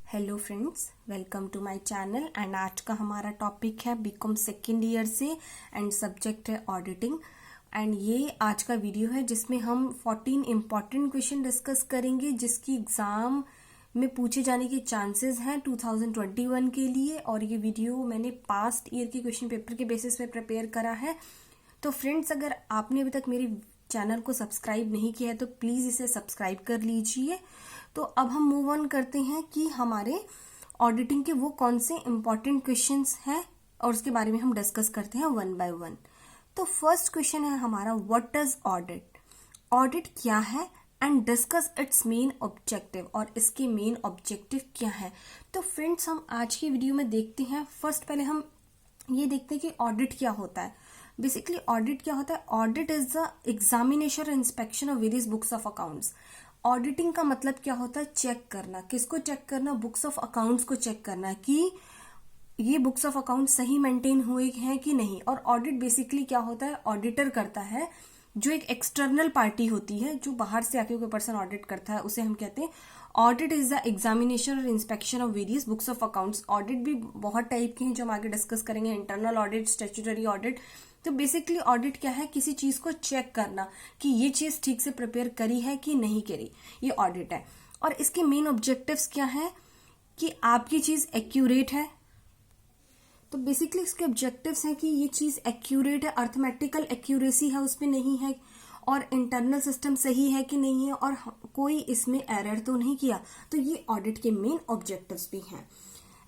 Hello friends, welcome to my channel. And आज का हमारा टॉपिक है बीकॉम सेकेंड ईयर से एंड सब्जेक्ट है ऑडिटिंग। एंड ये आज का वीडियो है जिसमें हम 14 इम्पॉर्टेंट क्वेश्चन डिस्कस करेंगे जिसकी एग्जाम में पूछे जाने के चांसेस हैं 2021 के लिए। और ये वीडियो मैंने पास्ट ईयर के क्वेश्चन पेपर के बेसिस पे प्रिपेयर करा है। तो फ्रेंड्स, अगर आपने अभी तक मेरे चैनल को सब्सक्राइब नहीं किया है तो प्लीज इसे सब्सक्राइब कर लीजिए। तो अब हम मूव ऑन करते हैं कि हमारे ऑडिटिंग के वो कौन से इंपॉर्टेंट क्वेश्चंस हैं और उसके बारे में हम डिस्कस करते हैं वन बाय वन। तो फर्स्ट क्वेश्चन है हमारा, व्हाट डज ऑडिट? ऑडिट क्या है and discuss it's main objective, और इसके मेन ऑब्जेक्टिव क्या है। तो फ्रेंड्स, हम आज की वीडियो में देखते हैं। फर्स्ट पहले हम ये देखते हैं कि ऑडिट क्या होता है। बेसिकली ऑडिट क्या होता है? ऑडिट इज द एग्जामिनेशन और inspection of various books of accounts. Auditing का मतलब क्या होता है? चेक करना। किसको चेक करना? बुक्स ऑफ अकाउंट्स को चेक करना कि ये बुक्स ऑफ अकाउंट सही मेंटेन हुए हैं कि नहीं। और ऑडिट बेसिकली क्या होता है? ऑडिटर करता है, जो एक एक्सटर्नल पार्टी होती है, जो बाहर से आके कोई पर्सन ऑडिट करता है, उसे हम कहते हैं ऑडिट इज द एग्जामिनेशन और inspection of various books of accounts. Audit भी बहुत टाइप के हैं जो हम आगे डिस्कस करेंगे, इंटरनल ऑडिट, स्टैट्यूटरी ऑडिट। तो बेसिकली ऑडिट क्या है? किसी चीज को चेक करना कि ये चीज ठीक से प्रिपेयर करी है कि नहीं करी, ये ऑडिट है। और इसके मेन ऑब्जेक्टिव्स क्या है? कि आपकी चीज एक्यूरेट है। तो बेसिकली इसके ऑब्जेक्टिव्स हैं कि ये चीज एक्यूरेट है, अर्थमेटिकल एक्यूरेसी है उसमें नहीं है, और इंटरनल सिस्टम सही है कि नहीं है, और कोई इसमें एरर तो नहीं किया। तो ये ऑडिट के मेन ऑब्जेक्टिव्स भी हैं।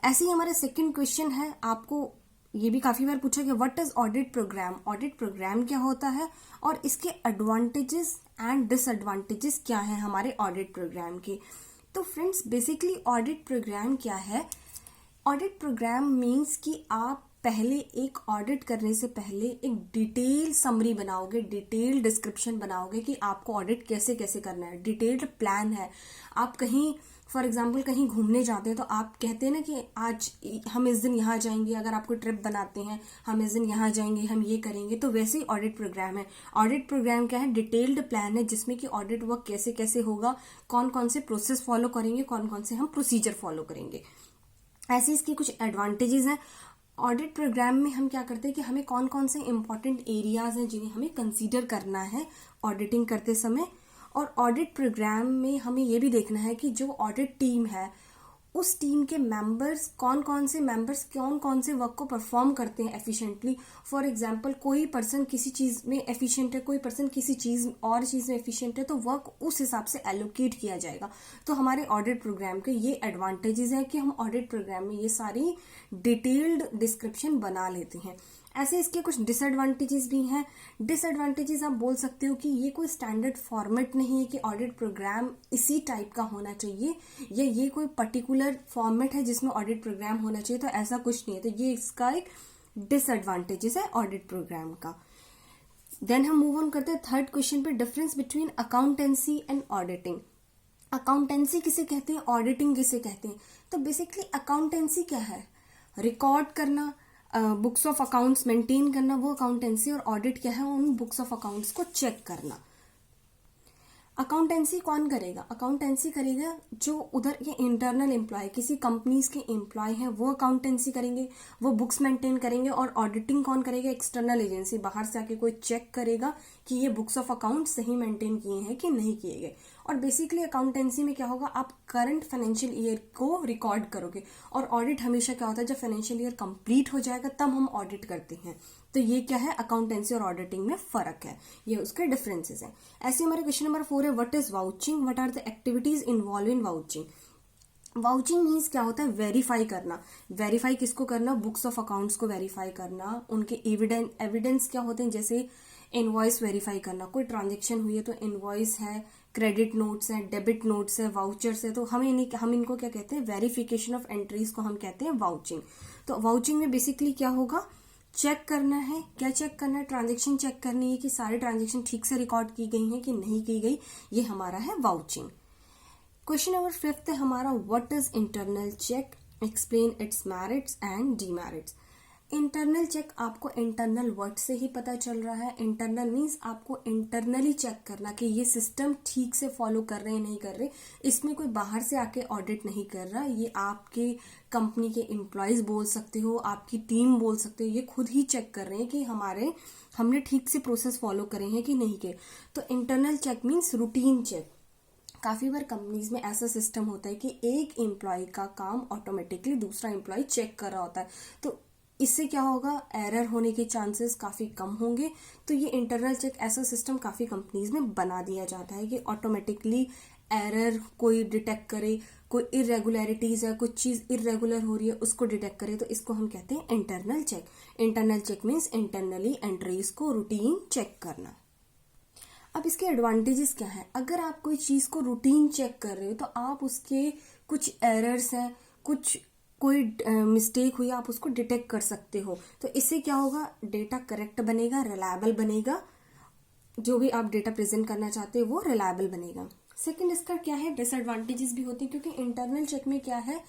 ऐसे ही हमारा सेकंड क्वेश्चन है, आपको ये भी काफी बार पूछा गया, what is audit programme? Audit programme क्या होता है और इसके एडवांटेजेस एंड डिसएडवांटेजेस क्या है हमारे ऑडिट प्रोग्राम के। तो फ्रेंड्स, बेसिकली ऑडिट प्रोग्राम क्या है? ऑडिट प्रोग्राम मीन्स कि आप पहले एक ऑडिट करने से पहले एक डिटेल समरी बनाओगे, डिटेल डिस्क्रिप्शन बनाओगे कि आपको ऑडिट कैसे कैसे करना है। डिटेल्ड प्लान है। आप कहीं फॉर एग्जाम्पल कहीं घूमने जाते हैं तो आप कहते हैं ना कि आज हम इस दिन यहाँ जाएंगे। अगर आपको ट्रिप बनाते हैं, हम इस दिन यहाँ जाएंगे, हम ये करेंगे, तो वैसे ही ऑडिट प्रोग्राम है। ऑडिट प्रोग्राम क्या है? डिटेल्ड प्लान है जिसमें कि ऑडिट वर्क कैसे कैसे होगा, कौन कौन से प्रोसेस फॉलो करेंगे, कौन कौन से हम प्रोसीजर फॉलो करेंगे। ऐसे इसके कुछ एडवांटेजेस हैं। ऑडिट प्रोग्राम में हम क्या करते हैं कि हमें कौन कौन से इंपॉर्टेंट एरियाज हैं जिन्हें हमें कंसीडर करना है ऑडिटिंग करते समय। और ऑडिट प्रोग्राम में हमें ये भी देखना है कि जो ऑडिट टीम है उस टीम के मेंबर्स कौन कौन से वर्क को परफॉर्म करते हैं एफिशिएंटली। फॉर एग्जांपल, कोई पर्सन किसी चीज में एफिशिएंट है, कोई पर्सन किसी चीज में एफिशिएंट है, तो वर्क उस हिसाब से एलोकेट किया जाएगा। तो हमारे ऑडिट प्रोग्राम के ये एडवांटेजेस हैं कि हम ऑडिट प्रोग्राम में ये सारी डिटेल्ड डिस्क्रिप्शन बना लेते हैं। ऐसे इसके कुछ डिसएडवांटेजेस भी हैं। डिसएडवांटेजेस आप बोल सकते हो कि ये कोई स्टैंडर्ड फॉर्मेट नहीं है कि ऑडिट प्रोग्राम इसी टाइप का होना चाहिए, या ये कोई पर्टिकुलर फॉर्मेट है जिसमें ऑडिट प्रोग्राम होना चाहिए, तो ऐसा कुछ नहीं है। तो ये इसका एक डिसएडवांटेजेस है ऑडिट प्रोग्राम का। देन हम मूव ऑन करते हैं थर्ड क्वेश्चन पे, difference between accountancy and auditing. Accountancy किसे कहते हैं, ऑडिटिंग किसे कहते हैं? तो बेसिकली अकाउंटेंसी क्या है? रिकॉर्ड करना, बुक्स ऑफ अकाउंट्स मेंटेन करना, वो अकाउंटेंसी। और ऑडिट क्या है? उन बुक्स ऑफ अकाउंट्स को चेक करना। अकाउंटेंसी कौन करेगा? अकाउंटेंसी करेगा जो उधर ये इंटरनल एम्प्लॉय, किसी कंपनीज के एम्प्लॉय हैं, वो अकाउंटेंसी करेंगे, वो बुक्स मेंटेन करेंगे। और ऑडिटिंग कौन करेगा? एक्सटर्नल एजेंसी, बाहर से आके कोई चेक करेगा कि ये बुक्स ऑफ अकाउंट सही मेंटेन किए हैं कि नहीं किए गए। और बेसिकली अकाउंटेंसी में क्या होगा? आप करंट फाइनेंशियल ईयर को रिकॉर्ड करोगे। और ऑडिट हमेशा क्या होता है? जब फाइनेंशियल ईयर कंप्लीट हो जाएगा तब हम ऑडिट करते हैं। तो ये क्या है? अकाउंटेंसी और ऑडिटिंग में फर्क है, ये उसके डिफरेंसेस हैं। ऐसे हमारे क्वेश्चन नंबर 4 है, what is vouching? What are the activities involve in vouching? Vouching means क्या होता है? वेरीफाई करना। वेरीफाई किसको करना? बुक्स ऑफ अकाउंट्स को वेरीफाई करना। उनके एविडेंस क्या होते हैं? जैसे इनवॉइस वेरीफाई करना, कोई ट्रांजेक्शन हुई है तो इनवॉइस है, क्रेडिट नोट्स है, डेबिट नोट्स है, वाउचर्स है, तो हम इनको क्या कहते हैं? वेरिफिकेशन ऑफ एंट्रीज को हम कहते हैं वाउचिंग। तो वाउचिंग में बेसिकली क्या होगा? चेक करना है। क्या चेक करना है? ट्रांजेक्शन चेक करनी है कि सारी ट्रांजेक्शन ठीक से रिकॉर्ड की गई हैं कि नहीं की गई, ये हमारा है वाउचिंग। क्वेश्चन नंबर 5 है हमारा, what is internal check? Explain its merits and demerits. Internal check आपको इंटरनल वर्ड से ही पता चल रहा है। इंटरनल मीन्स आपको इंटरनली चेक करना कि ये सिस्टम ठीक से फॉलो कर रहे हैं नहीं कर रहे। इसमें कोई बाहर से आके ऑडिट नहीं कर रहा, ये आपके कंपनी के एम्प्लॉयज बोल सकते हो, आपकी टीम बोल सकते हो, ये खुद ही चेक कर रहे हैं कि हमने ठीक से प्रोसेस फॉलो करे हैं कि नहीं के। तो internal check means routine check. काफी बार कंपनीज में ऐसा सिस्टम होता है कि एक एम्प्लॉय का काम ऑटोमेटिकली दूसरा एम्प्लॉय चेक कर रहा होता है, तो इससे क्या होगा, एरर होने के चांसेस काफी कम होंगे। तो ये इंटरनल चेक ऐसा सिस्टम काफी कंपनीज में बना दिया जाता है कि ऑटोमेटिकली एरर कोई डिटेक्ट करे, कोई इरेगुलरिटीज है, कुछ चीज इरेगुलर हो रही है उसको डिटेक्ट करे, तो इसको हम कहते हैं internal check. Internal check means internally entries को रूटीन चेक करना। अब इसके एडवांटेजेस क्या है, अगर आप कोई चीज को रूटीन चेक कर रहे हो तो आप उसके कुछ एरर्स हैं, कोई मिस्टेक हुई आप उसको डिटेक्ट कर सकते हो। तो इससे क्या होगा, डेटा करेक्ट बनेगा, रिलायबल बनेगा, जो भी आप डेटा प्रेजेंट करना चाहते हो वो रिलायबल बनेगा। सेकंड, इसका क्या है, डिसएडवांटेजेस भी होते हैं, क्योंकि इंटरनल चेक में क्या है,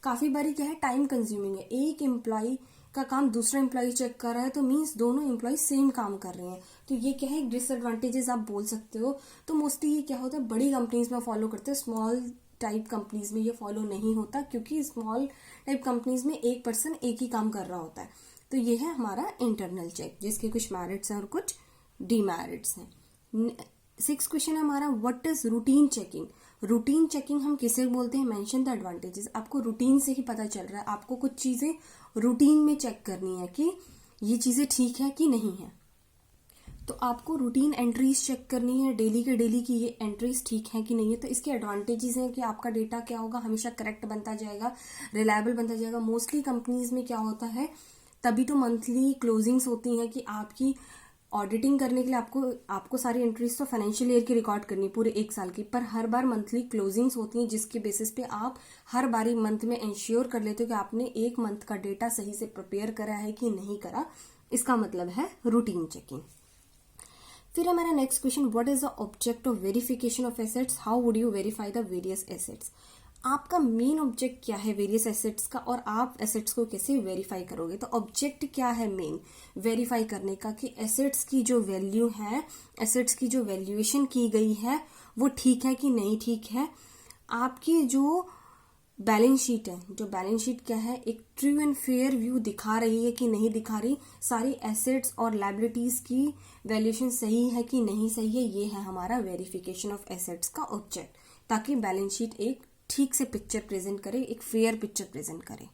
काफी बारी क्या है, टाइम कंज्यूमिंग है। एक एम्प्लॉय का काम दूसरा एम्प्लॉय चेक कर रहा है, तो मीन्स दोनों एम्प्लॉय सेम काम कर रहे हैं, तो ये क्या है, डिसएडवांटेजेस आप बोल सकते हो। तो मोस्टली ये क्या होता है, बड़ी कंपनीज में फॉलो करते हैं, स्मॉल टाइप कंपनीज में ये फॉलो नहीं होता, क्योंकि स्मॉल टाइप कंपनीज में एक पर्सन एक ही काम कर रहा होता है। तो ये है हमारा इंटरनल चेक, जिसके कुछ मेरिट्स हैं और कुछ डीमेरिट्स हैं। 6 क्वेश्चन है हमारा, what is routine checking. Routine checking हम किसे बोलते हैं, मेंशन द एडवांटेजेस। आपको रूटीन से ही पता चल रहा है, आपको कुछ चीजें रूटीन में चेक करनी है कि ये चीजें ठीक है कि नहीं है। तो आपको रूटीन एंट्रीज चेक करनी है डेली के डेली की ये एंट्रीज ठीक है कि नहीं है। तो इसके एडवांटेजेस हैं कि आपका डेटा क्या होगा, हमेशा करेक्ट बनता जाएगा, रिलायबल बनता जाएगा। मोस्टली कंपनीज में क्या होता है, तभी तो मंथली क्लोजिंग्स होती हैं कि आपकी ऑडिटिंग करने के लिए आपको सारी एंट्रीज तो फाइनेंशियल ईयर की रिकॉर्ड करनी पूरे 1 साल की, पर हर बार मंथली क्लोजिंग्स होती हैं, जिसके बेसिस पे आप हर बारी मंथ में इंश्योर कर लेते हो कि आपने 1 मंथ का डेटा सही से प्रिपेयर करा है कि नहीं करा। इसका मतलब है रूटीन चेकिंग। फिर हमारा next question, what is the object of verification of assets, how would you verify the various assets. आपका मेन ऑब्जेक्ट क्या है वेरियस एसेट्स का, और आप एसेट्स को कैसे वेरीफाई करोगे। तो ऑब्जेक्ट क्या है मेन वेरीफाई करने का, कि एसेट्स की जो वैल्यू है, एसेट्स की जो वैल्यूएशन की गई है वो ठीक है कि नहीं ठीक है। आपकी जो बैलेंस शीट है, जो बैलेंस शीट क्या है, एक ट्रू एंड फेयर व्यू दिखा रही है कि नहीं दिखा रही, सारी एसेट्स और लायबिलिटीज की वैल्यूएशन सही है कि नहीं सही है। ये है हमारा वेरिफिकेशन ऑफ एसेट्स का ऑब्जेक्ट, ताकि बैलेंस शीट एक ठीक से पिक्चर प्रेजेंट करे, एक फेयर पिक्चर प्रेजेंट करे।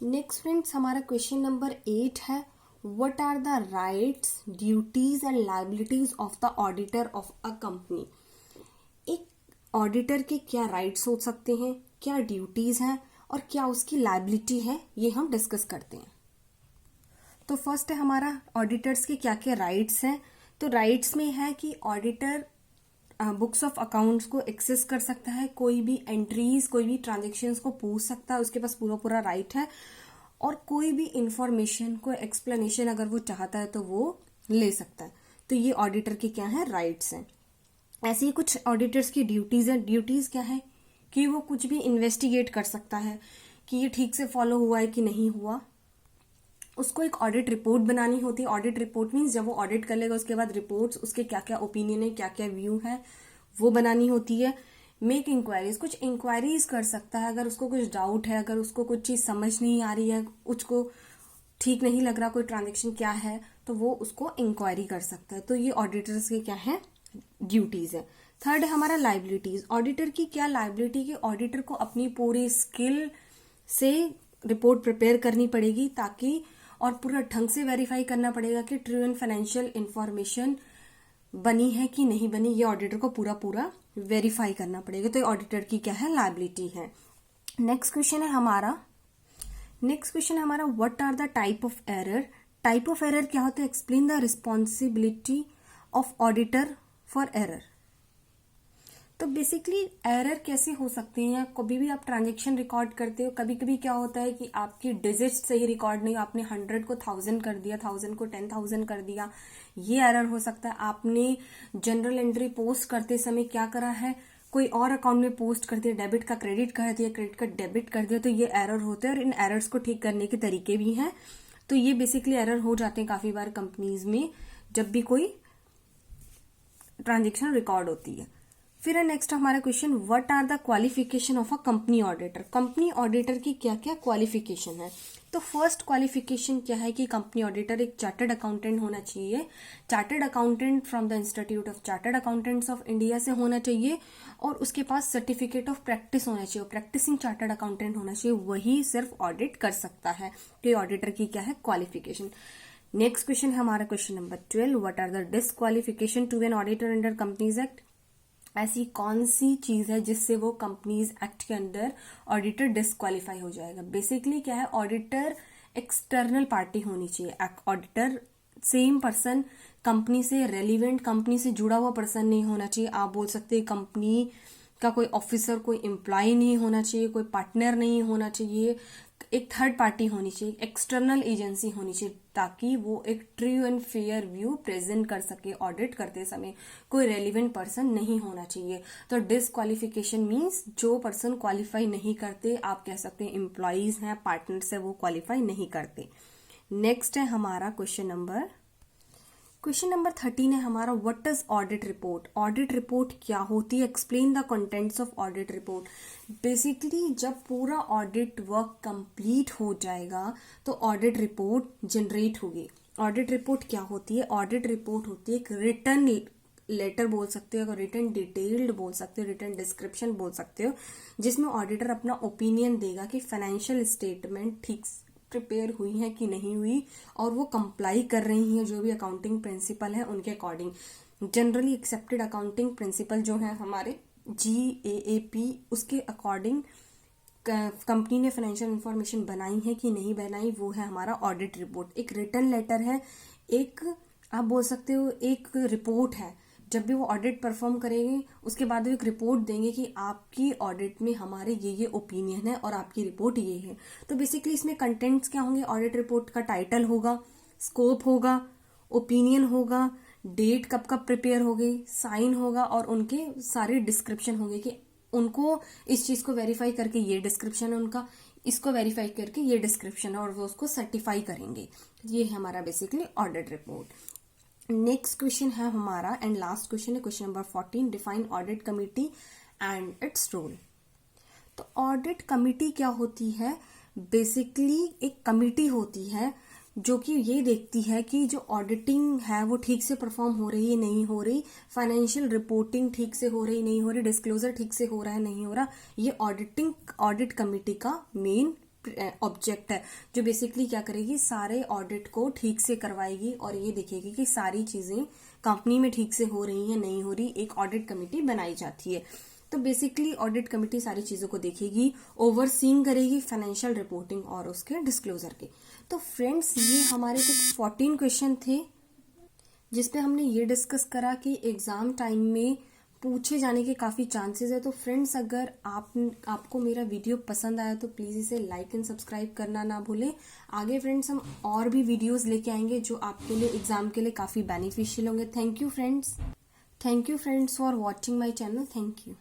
नेक्स्ट फ्रेंड्स, हमारा क्वेश्चन नंबर 8 है, what are the rights, duties and liabilities of the auditor of a company. एक ऑडिटर के क्या राइट्स हो सकते हैं, क्या ड्यूटीज हैं और क्या उसकी लायबिलिटी है, ये हम डिस्कस करते हैं। तो फर्स्ट है हमारा ऑडिटर्स के क्या क्या राइट्स हैं। तो राइट्स में है कि ऑडिटर बुक्स ऑफ अकाउंट्स को एक्सेस कर सकता है, कोई भी एंट्रीज, कोई भी ट्रांजेक्शन्स को पूछ सकता है, उसके पास पूरा पूरा राइट है, और कोई भी इंफॉर्मेशन को एक्सप्लेनेशन अगर वो चाहता है तो वो ले सकता है। तो ये ऑडिटर के क्या है, राइट्स हैं। ऐसे ही कुछ ऑडिटर्स की ड्यूटीज है। ड्यूटीज क्या है, कि वो कुछ भी इन्वेस्टिगेट कर सकता है कि ये ठीक से फॉलो हुआ है कि नहीं हुआ। उसको एक ऑडिट रिपोर्ट बनानी होती है। ऑडिट रिपोर्ट मीन्स जब वो ऑडिट कर लेगा उसके बाद रिपोर्ट्स, उसके क्या क्या ओपिनियन है, क्या क्या व्यू है, वो बनानी होती है। मेक इंक्वायरीज, कुछ इंक्वायरीज कर सकता है, अगर उसको कुछ डाउट है, अगर उसको कुछ चीज समझ नहीं आ रही है, उसको ठीक नहीं लग रहा कोई ट्रांजेक्शन क्या है, तो वो उसको इंक्वायरी कर सकता है। तो ये ऑडिटर्स के क्या है, ड्यूटीज है। थर्ड है हमारा लायबिलिटीज। ऑडिटर की क्या लायबिलिटी, की ऑडिटर को अपनी पूरी स्किल से रिपोर्ट प्रिपेयर करनी पड़ेगी, ताकि और पूरा ढंग से वेरीफाई करना पड़ेगा कि ट्रू एंड फाइनेंशियल इंफॉर्मेशन बनी है कि नहीं बनी, ये ऑडिटर को पूरा पूरा वेरीफाई करना पड़ेगा। तो ऑडिटर की क्या है, लायबिलिटी है। नेक्स्ट क्वेश्चन है हमारा what are the type of error. Type of error क्या होता है, explain the responsibility of auditor for error. तो बेसिकली एरर कैसे हो सकते हैं, कभी भी आप ट्रांजेक्शन रिकॉर्ड करते हो, कभी कभी क्या होता है कि आपकी डिजिट सही रिकॉर्ड नहीं, आपने 100 को 1000 कर दिया, 1000 को 10,000 कर दिया, ये एरर हो सकता है। आपने जनरल एंट्री पोस्ट करते समय क्या करा है, कोई और अकाउंट में पोस्ट कर दिया, डेबिट का क्रेडिट कर दिया, क्रेडिट का डेबिट कर दिया, तो ये एरर होते हैं और इन एरर्स को ठीक करने के तरीके भी हैं। तो ये बेसिकली एरर हो जाते हैं काफी बार कंपनीज में जब भी कोई ट्रांजेक्शन रिकॉर्ड होती है। फिर नेक्स्ट हमारा question, what are the qualification of a company auditor. Company auditor की क्या क्या क्वालिफिकेशन है। तो फर्स्ट क्वालिफिकेशन क्या है कि कंपनी ऑडिटर एक चार्टर्ड अकाउंटेंट होना चाहिए, chartered accountant from the institute of chartered accountants of India से होना चाहिए, और उसके पास सर्टिफिकेट ऑफ प्रैक्टिस होना चाहिए, प्रैक्टिसिंग चार्टर्ड अकाउंटेंट होना चाहिए, वही सिर्फ ऑडिट कर सकता है। तो ऑडिटर की क्या है क्वालिफिकेशन। नेक्स्ट क्वेश्चन है हमारा question number 12, what are the disqualification to an auditor under companies act. ऐसी कौन सी चीज है जिससे वो कंपनीज एक्ट के अंदर ऑडिटर डिस्क्वालीफाई हो जाएगा। बेसिकली क्या है, ऑडिटर एक्सटर्नल पार्टी होनी चाहिए, ऑडिटर सेम पर्सन कंपनी से रेलिवेंट, कंपनी से जुड़ा हुआ पर्सन नहीं होना चाहिए। आप बोल सकते हैं कंपनी का कोई ऑफिसर, कोई एम्प्लॉय नहीं होना चाहिए, कोई पार्टनर नहीं होना चाहिए, एक थर्ड पार्टी होनी चाहिए, एक्सटर्नल एजेंसी होनी चाहिए, ताकि वो एक true and fair view present कर सके ऑडिट करते समय। कोई रेलिवेंट पर्सन नहीं होना चाहिए। तो डिसक्वालिफिकेशन मींस जो पर्सन क्वालिफाई नहीं करते, आप कह सकते हैं एम्प्लॉयज हैं, पार्टनर्स है, वो क्वालिफाई नहीं करते। नेक्स्ट है हमारा क्वेश्चन नंबर 13 है हमारा, what is audit report. Audit report क्या होती है, explain the contents of audit report. Basically जब पूरा ऑडिट वर्क कंप्लीट हो जाएगा तो ऑडिट रिपोर्ट जनरेट होगी। ऑडिट रिपोर्ट क्या होती है, ऑडिट रिपोर्ट होती है एक रिटर्न लेटर बोल सकते हो, रिटर्न डिटेल्ड बोल सकते हो, रिटर्न डिस्क्रिप्शन बोल सकते हो, जिसमें ऑडिटर अपना ओपिनियन देगा कि फाइनेंशियल स्टेटमेंट ठीक प्रिपेयर हुई है कि नहीं हुई, और वो कंप्लाई कर रही हैं जो भी अकाउंटिंग प्रिंसिपल है उनके according. Generally accepted accounting principle जो है हमारे GAAP, उसके अकॉर्डिंग कंपनी ने फाइनेंशियल इंफॉर्मेशन बनाई है कि नहीं बनाई, वो है हमारा ऑडिट रिपोर्ट। एक रिटर्न लेटर है, एक आप बोल सकते हो एक रिपोर्ट है। जब भी वो ऑडिट परफॉर्म करेंगे उसके बाद वो एक रिपोर्ट देंगे कि आपकी ऑडिट में हमारे ये ओपिनियन है और आपकी रिपोर्ट ये है। तो बेसिकली इसमें कंटेंट्स क्या होंगे, ऑडिट रिपोर्ट का टाइटल होगा, स्कोप होगा, ओपिनियन होगा, डेट कब कब प्रिपेयर हो गई, साइन होगा, और उनके सारे डिस्क्रिप्शन होंगे कि उनको इस चीज को वेरीफाई करके ये डिस्क्रिप्शन है उनका, इसको वेरीफाई करके ये डिस्क्रिप्शन है, और वो उसको सर्टिफाई करेंगे। ये है हमारा basically audit report. Next question है हमारा एंड लास्ट क्वेश्चन है question number 14, define audit committee and its role. तो ऑडिट कमिटी क्या होती है, बेसिकली एक कमिटी होती है जो कि ये देखती है कि जो ऑडिटिंग है वो ठीक से परफॉर्म हो रही है नहीं हो रही, फाइनेंशियल रिपोर्टिंग ठीक से हो रही नहीं हो रही, डिस्क्लोजर ठीक से हो रहा है नहीं हो रहा। ये ऑडिट कमिटी का मेन ऑब्जेक्ट है, जो बेसिकली क्या करेगी, सारे ऑडिट को ठीक से करवाएगी और ये देखेगी कि सारी चीजें कंपनी में ठीक से हो रही है नहीं हो रही। एक ऑडिट कमिटी बनाई जाती है। तो बेसिकली ऑडिट कमिटी सारी चीजों को देखेगी, ओवरसीइंग करेगी फाइनेंशियल रिपोर्टिंग और उसके डिस्क्लोजर के। तो फ्रेंड्स ये हमारे कुछ 14 क्वेश्चन थे जिसपे हमने ये डिस्कस करा कि एग्जाम टाइम में पूछे जाने के काफी चांसेस है। तो फ्रेंड्स अगर आपको मेरा वीडियो पसंद आया तो प्लीज इसे लाइक एंड सब्सक्राइब करना ना भूलें। आगे फ्रेंड्स हम और भी वीडियोस लेके आएंगे जो आपके लिए एग्जाम के लिए काफी बेनिफिशियल होंगे। Thank you friends for watching my channel. Thank you.